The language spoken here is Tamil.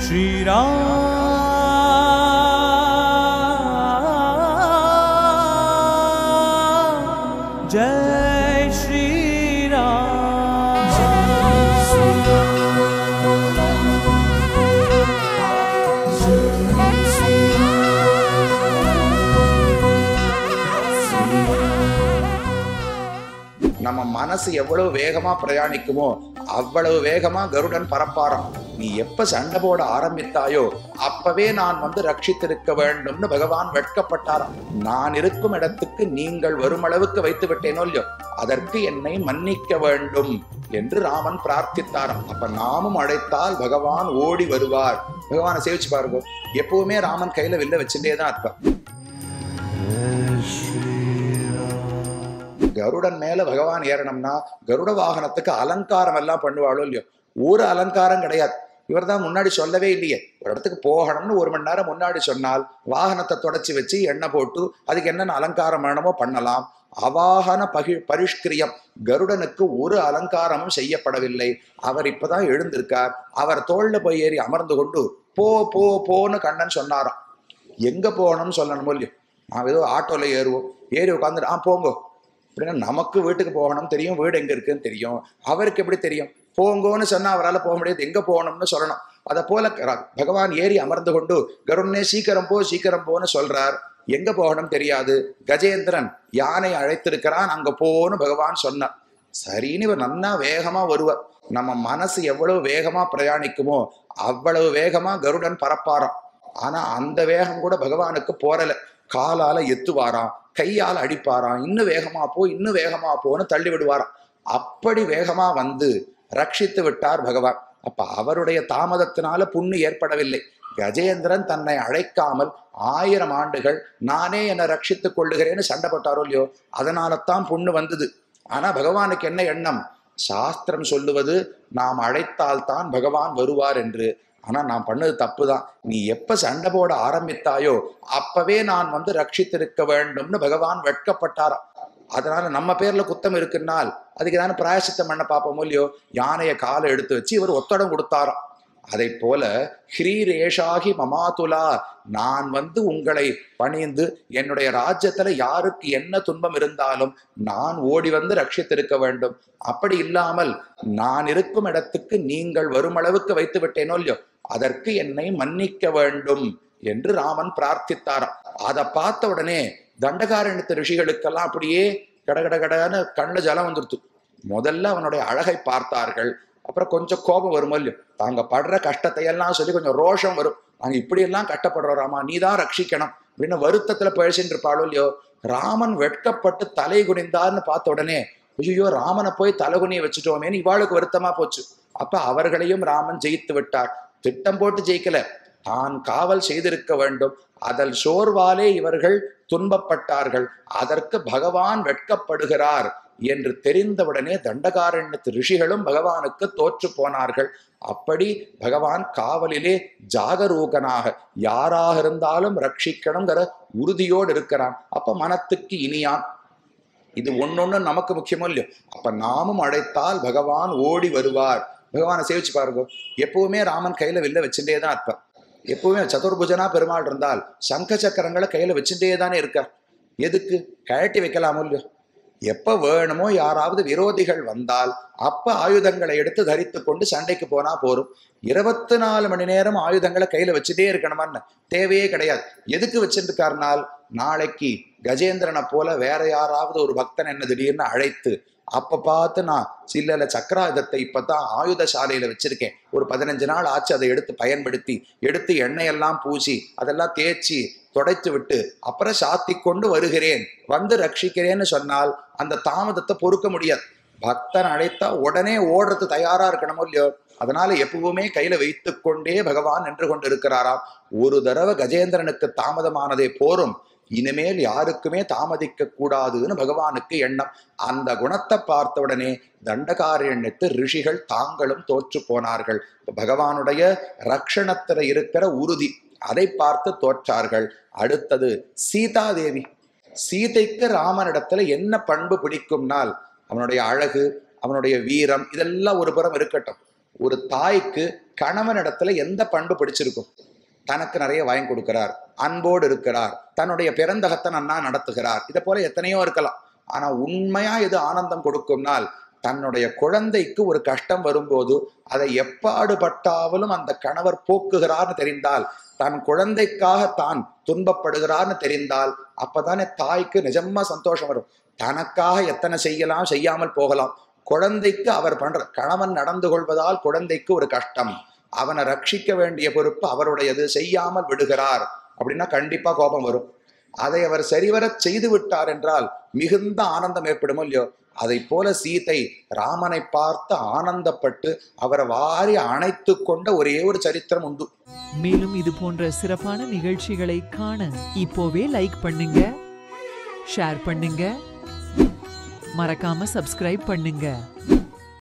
श्री राम जय श्री राम நம்ம மனசு எவ்வளவு வேகமா பிரயாணிக்குமோ அவ்வளவு வேகமா கருடன் பரப்பாராம். நீ எப்ப சண்டை போட ஆரம்பித்தாயோ அப்பவே நான் ரட்சித்திருக்க வேண்டும்னு பகவான் வெட்கப்பட்டாராம். நான் இருக்கும் இடத்துக்கு நீங்கள் வரும் அளவுக்கு வைத்து விட்டேனோ இல்லையோ, அதற்கு என்னை மன்னிக்க வேண்டும் என்று ராமன் பிரார்த்தித்தாராம். அப்ப நாமும் அழைத்தால் பகவான் ஓடி வருவார். பகவானை சேவிச்சு பாருங்க, எப்பவுமே ராமன் கையில வில்ல வச்சுட்டே தான் இருப்பார். கருடன் மேல பகவான் ஏறணும்னா கருட வாகனத்துக்கு அலங்காரம் எல்லாம் பண்ணுவாளோ இல்லையோ, ஒரு அலங்காரம் கிடையாது. இவர் தான் முன்னாடி சொல்லவே இல்லையே. ஒரு இடத்துக்கு போகணும்னு 1 மணி நேரம் முன்னாடி சொன்னால் வாகனத்தை தொடச்சி வச்சு எண்ணெய் போட்டு அதுக்கு என்னென்ன அலங்காரம் வேணுமோ பண்ணலாம். அவாகன பரிஷ்கிரியம், கருடனுக்கு ஒரு அலங்காரமும் செய்யப்படவில்லை. அவர் இப்பதான் எழுந்திருக்கார். அவர் தோல்ல போய் ஏறி அமர்ந்து கொண்டு போ போ போன்னு கண்ணன் சொன்னாராம். எங்க போகணும்னு சொல்லணுமோ இல்லையோ, நான் ஏதோ ஆட்டோல ஏறுவோம், ஏறி உட்காந்துட்டு போங்கோ அப்படின்னா நமக்கு வீட்டுக்கு போகணும் தெரியும், வீடு எங்க இருக்குன்னு தெரியும். அவருக்கு எப்படி தெரியும்? போங்கோன்னு சொன்னா அவரால் போக முடியாது, எங்க போகணும்னு சொல்லணும். அதை போல பகவான் ஏறி அமர்ந்து கொண்டு கருடனே சீக்கிரம் போன்னு சொல்றார். எங்க போகணும் தெரியாது. கஜேந்திரன் யானை அழைத்திருக்கிறான், அங்க போன்னு பகவான் சொன்னார். சரின்னு இவர் நன்னா வேகமா வருவார். நம்ம மனசு எவ்வளவு வேகமா பிரயாணிக்குமோ அவ்வளவு வேகமா கருடன் பரப்பாராம். ஆனா அந்த வேகம் கூட பகவானுக்கு போறல. காலால எத்துவாராம், கையால் அடிப்பாராம், இன்னும் வேகமா போன்னு தள்ளி விடுவாராம். அப்படி வேகமா வந்து ரட்சித்து விட்டார் பகவான். அப்ப அவருடைய தாமதத்தினால புண்ணு ஏற்படவில்லை. கஜேந்திரன் தன்னை அழைக்காமல் 1000 ஆண்டுகள் நானே என்னை ரட்சித்துக் கொள்ளுகிறேன்னு சண்டை போட்டாரோ இல்லையோ, அதனாலதான் புண்ணு வந்தது. ஆனா பகவானுக்கு என்ன எண்ணம்? சாஸ்திரம் சொல்லுவது நாம் அழைத்தால்தான் பகவான் வருவார் என்று. ஆனா நான் பண்ணது தப்புதான். நீ எப்ப சண்டை போட ஆரம்பித்தாயோ அப்பவே நான் ரட்சித்திருக்க வேண்டும்னு பகவான் வெட்கப்பட்டாராம். அதனால நம்ம பேர்ல குத்தம் இருக்குன்னால் அதுக்கு தானே பிராயசித்தம் பண்ண பார்ப்போமோ இல்லையோ. யானைய காலை எடுத்து வச்சு இவர் ஒத்தடம் கொடுத்தாராம். அதை போல ஹ்ரீரேஷாகி மமாதுலா, நான் உங்களை பணிந்து என்னுடைய ராஜ்யத்துல யாருக்கு என்ன துன்பம் இருந்தாலும் நான் ஓடி ரட்சித்திருக்க வேண்டும். அப்படி இல்லாமல் நான் இருக்கும் இடத்துக்கு நீங்கள் வரும் அளவுக்கு வைத்து விட்டேனோ இல்லையோ, அதற்கு என்னை மன்னிக்க வேண்டும் என்று ராமன் பிரார்த்தித்தாராம். அதை பார்த்த உடனே தண்டகாரண்யத்து ரிஷிகளுக்கெல்லாம் அப்படியே கடகடகடன்னு கண்ணு ஜலம் வந்துருத்து. முதல்ல அவனுடைய அழகை பார்த்தார்கள். அப்புறம் கொஞ்சம் கோபம் வருமோ இல்லையோ, தாங்க படுற கஷ்டத்தை எல்லாம் சொல்லி கொஞ்சம் ரோஷம் வரும். நாங்க இப்படி எல்லாம் கஷ்டப்படுறோம் ராமா, நீதான் ரட்சிக்கணும் அப்படின்னு வருத்தத்துல பழிச்சுட்டு இருப்பாளோ இல்லையோ. ராமன் வெட்கப்பட்டு தலை குனிந்தார்னு பார்த்த உடனே ஐயோ ராமனை போய் தலைகுனிய வச்சுட்டோமேன்னு இவாளுக்கு வருத்தமா போச்சு. அப்ப அவர்களையும் ராமன் ஜெயித்து விட்டார். திட்டம் போட்டு ஜெயிக்கல, தான் காவல் செய்திருக்க வேண்டும். அதல் சோர்வாலே இவர்கள் துன்பப்பட்டார்கள். அதற்கு பகவான் வெட்கப்படுகிறார் என்று தெரிந்தவுடனே தண்டகாரண்யத்து ரிஷிகளும் பகவானுக்கு தோற்று போனார்கள். அப்படி பகவான் காவலிலே ஜாகரூகனாக யாராக இருந்தாலும் ரட்சிக்கணுங்கிற உறுதியோடு இருக்கிறான். அப்ப மனத்துக்கு இனியான். இது ஒன்னொன்னு நமக்கு முக்கியமோ இல்லையோ. அப்ப நாமும் அழைத்தால் பகவான் ஓடி வருவார். பகவானை சேவிச்சு பாருங்க, எப்பவுமே ராமன் கையில வில்ல வச்சுட்டே தான் இருப்பார். எப்பவுமே சதுர்புஜனா பெருமாள் இருந்தால் சங்க சக்கரங்களை கையில வச்சுட்டே தானே இருக்கார். எதுக்கு? கழட்டி வைக்கலாமோ இல்லையோ. எப்ப வேணுமோ யாராவது விரோதிகள் வந்தால் அப்ப ஆயுதங்களை எடுத்து தரித்து கொண்டு சண்டைக்கு போனா போரும். 24 மணி நேரம் ஆயுதங்களை கையில வச்சுட்டே இருக்கணுமான்னு தேவையே கிடையாது. எதுக்கு வச்சுருக்காருனால், நாளைக்கு கஜேந்திரனை போல வேற யாராவது ஒரு பக்தன் என்ன திடீர்னு அழைத்து அப்ப பார்த்து நான் சில்லல சக்கராயுதத்தை இப்பதான் ஆயுத சாலையில வச்சிருக்கேன், ஒரு 15 நாள் ஆச்சு, அதை எடுத்து பயன்படுத்தி எடுத்து எண்ணெயெல்லாம் பூசி அதெல்லாம் தேய்ச்சி தொடைத்து விட்டு அப்புறம் சாத்தி கொண்டு வருகிறேன், ரட்சிக்கிறேன்னு சொன்னால் அந்த தாமதத்தை பொறுக்க முடியாது. பக்தன் அழைத்தா உடனே ஓடுறது தயாரா இருக்கணுமோ இல்லையோ. அதனால எப்பவுமே கையில வைத்து கொண்டே பகவான் நின்று கொண்டு இருக்கிறாராம். ஒரு தடவை கஜேந்திரனுக்கு தாமதமானதே போரும், இனிமேல் யாருக்குமே தாமதிக்க கூடாதுன்னு பகவானுக்கு எண்ணம். அந்த குணத்தை பார்த்தவுடனே தண்டகாரண்யத்து ரிஷிகள் தாங்களும் தோற்று போனார்கள். பகவானுடைய ரக்ஷணத்துல இருக்கிற உறுதி அதை பார்த்து தோற்றார்கள். அடுத்தது சீதாதேவி. சீதைக்கு ராமனிடத்துல என்ன பண்பு பிடிக்கும்னால், அவனுடைய அழகு, அவனுடைய வீரம், இதெல்லாம் ஒரு புறம் இருக்கட்டும். ஒரு தாய்க்கு கணவனிடத்துல எந்த பண்பு பிடிச்சிருக்கும்? தனக்கு நிறைய வாங்கி கொடுக்கிறார், அன்போடு இருக்கிறார், தன்னுடைய பிறந்தகத்தை நன்னா நடத்துகிறார், இதை போல எத்தனையோ இருக்கலாம். ஆனா உண்மையா எது ஆனந்தம் கொடுக்கும்னால், தன்னுடைய குழந்தைக்கு ஒரு கஷ்டம் வரும்போது அதை எப்பாடுபட்டாலும் அந்த கணவர் போக்குகிறார்னு தெரிந்தால், தன் குழந்தைக்காக தான் துன்பப்படுகிறார்னு தெரிந்தால், அப்பதானே தாய்க்கு நிஜமா சந்தோஷம் வரும். தனக்காக எத்தனை செய்யலாம், செய்யாமல் போகலாம். குழந்தைக்கு அவர் பண்ற கணவன் நடந்து கொள்வதால் குழந்தைக்கு ஒரு கஷ்டம், அவனை ரட்சிக்க வேண்டிய பொறுப்பு அவருடையது, செய்யாமல் விடுகிறார் அப்படின்னா கண்டிப்பா கோபம் வரும். அதை அவர் சரிவர செய்து விட்டார் என்றால் மிகுந்த ஆனந்தம் ஏற்படுமோ இல்லையோ? அதை போல சீதை ராமனை பார்த்து ஆனந்தப்பட்டு அவரை வாரி அணைத்து கொண்ட ஒரே ஒரு சரித்திரம் உண்டு. மேலும் இது போன்ற சிறப்பான நிகழ்ச்சிகளை காண இப்போவே லைக் பண்ணுங்க, ஷேர் பண்ணுங்க, மறக்காம சப்ஸ்கிரைப் பண்ணுங்க.